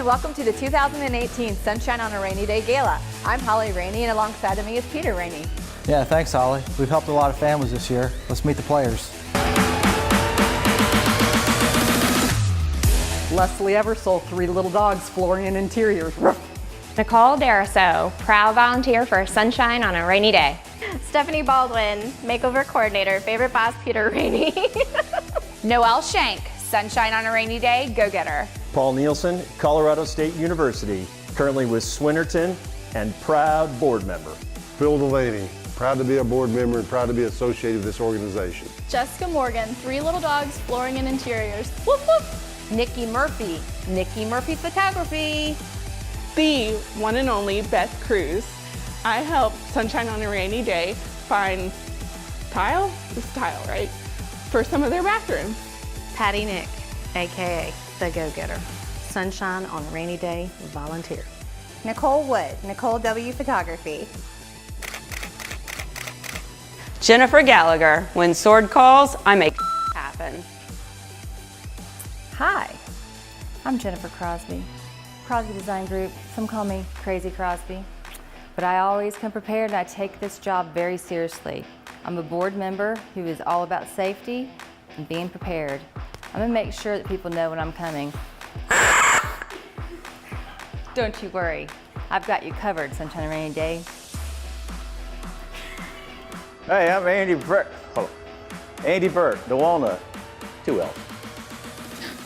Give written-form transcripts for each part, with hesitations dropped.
welcome to the 2018 Sunshine on a Rainy Day Gala. I'm Holly Ranney, and alongside of me is Peter Ranney. Yeah, thanks, Holly. We've helped a lot of families this year. Let's meet the players. Leslie Eversole, Three Little Dogs, Flooring and Interiors. Nicole Daraso, proud volunteer for Sunshine on a Rainy Day. Stephanie Baldwin, makeover coordinator, favorite boss Peter Ranney. Noelle Shank, Sunshine on a Rainy Day, go-getter. Paul Nielsen, Colorado State University, currently with Swinnerton and proud board member. Phil Delaney, proud to be a board member and proud to be associated with this organization. Jessica Morgan, Three Little Dogs, Flooring and Interiors. Whoop whoop. Nikki Murphy, Nikki Murphy Photography. The one and only Beth Cruz. I helped Sunshine on a Rainy Day find tile? It's tile, right? For some of their bathrooms. Patty Nick, AKA the Go-Getter. Sunshine on a Rainy Day volunteer. Nicole Wood, Nicole W Photography. Jennifer Gallagher, when sword calls, I make happen. Hi, I'm Jennifer Crosby. Crosby Design Group, some call me Crazy Crosby, but I always come prepared and I take this job very seriously. I'm a board member who is all about safety and being prepared. I'm gonna make sure that people know when I'm coming. Don't you worry, I've got you covered, Sunshine on a Rainy Day. Hey, I'm Andy Burt. Andy Burt, the Walnut. 2 L's.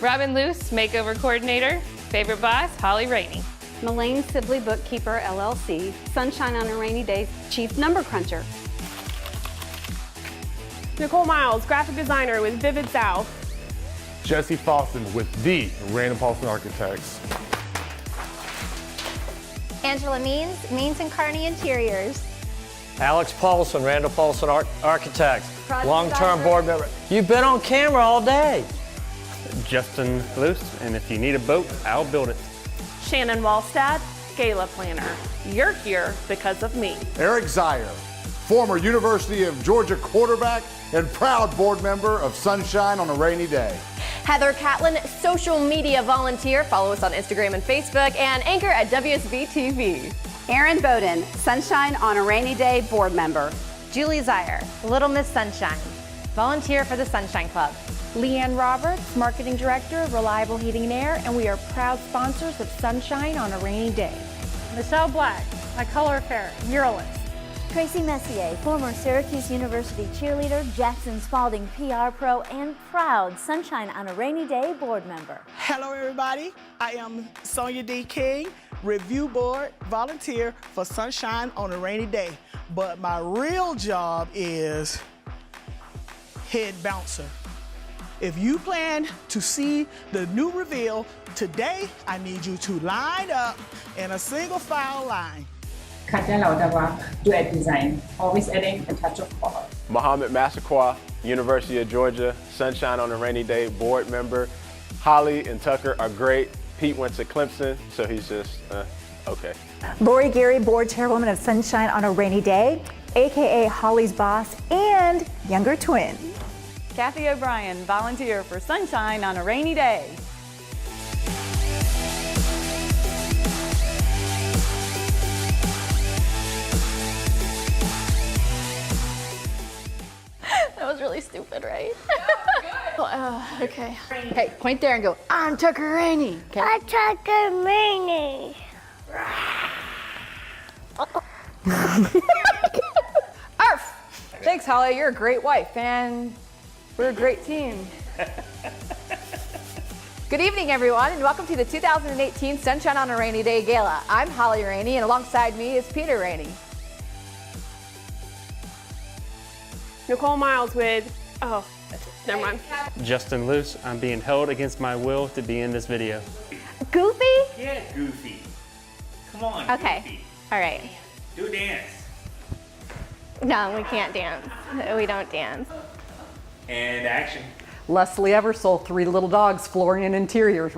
Robin Luce, makeover coordinator, favorite boss, Holly Ranney. Melaine Sibley, bookkeeper, LLC. Sunshine on a Rainy Day, chief number cruncher. Nicole Miles, graphic designer with Vivid South. Jesse Fawson with the Random Paulson Architects. Angela Means and Carney Interiors. Alex Paulson, Randall Paulson Architects, Project long-term designer. board member. You've been on camera all day. Justin Luce, and if you need a boat, I'll build it. Shannon Wallstad, gala planner. You're here because of me. Eric Zier, former University of Georgia quarterback and proud board member of Sunshine on a Rainy Day. Heather Catlin, social media volunteer. Follow us on Instagram and Facebook, and anchor at WSB TV. Erin Bowden, Sunshine on a Rainy Day board member. Julie Zier, Little Miss Sunshine, volunteer for the Sunshine Club. Leanne Roberts, marketing director, Reliable Heating and Air, and we are proud sponsors of Sunshine on a Rainy Day. Michelle Black, my color affair, muralist. Tracy Messier, former Syracuse University cheerleader, Jackson Spalding PR pro, and proud Sunshine on a Rainy Day board member. Hello everybody, I am Sonia D. King, review board volunteer for Sunshine on a Rainy Day. But my real job is head bouncer. If you plan to see the new reveal today, I need you to line up in a single file line. Katya Laudawa, duet design, always adding a touch of color. Mohammed Massaquoi, University of Georgia, Sunshine on a Rainy Day board member. Holly and Tucker are great. Pete went to Clemson, so he's just, okay. Lori Gary, board chairwoman of Sunshine on a Rainy Day, AKA Holly's boss and younger twin. Kathy O'Brien, volunteer for Sunshine on a Rainy Day. That was really stupid, right? Okay. Hey, point there and go, I'm Tucker Rainey. Okay? I'm Tucker Rainey. Arf! Thanks, Holly. You're a great wife, and we're a great team. Good evening, everyone, and welcome to the 2018 Sunshine on a Rainy Day Gala. I'm Holly Ranney, and alongside me is Peter Ranney. Nicole Miles with, oh, never mind. Justin Luce, I'm being held against my will to be in this video. Goofy? Yeah, Goofy. Come on, Okay, Goofy. all right. Do a dance. No, we can't dance. We don't dance. And action. Leslie Eversole, Three Little Dogs, Flooring and Interiors.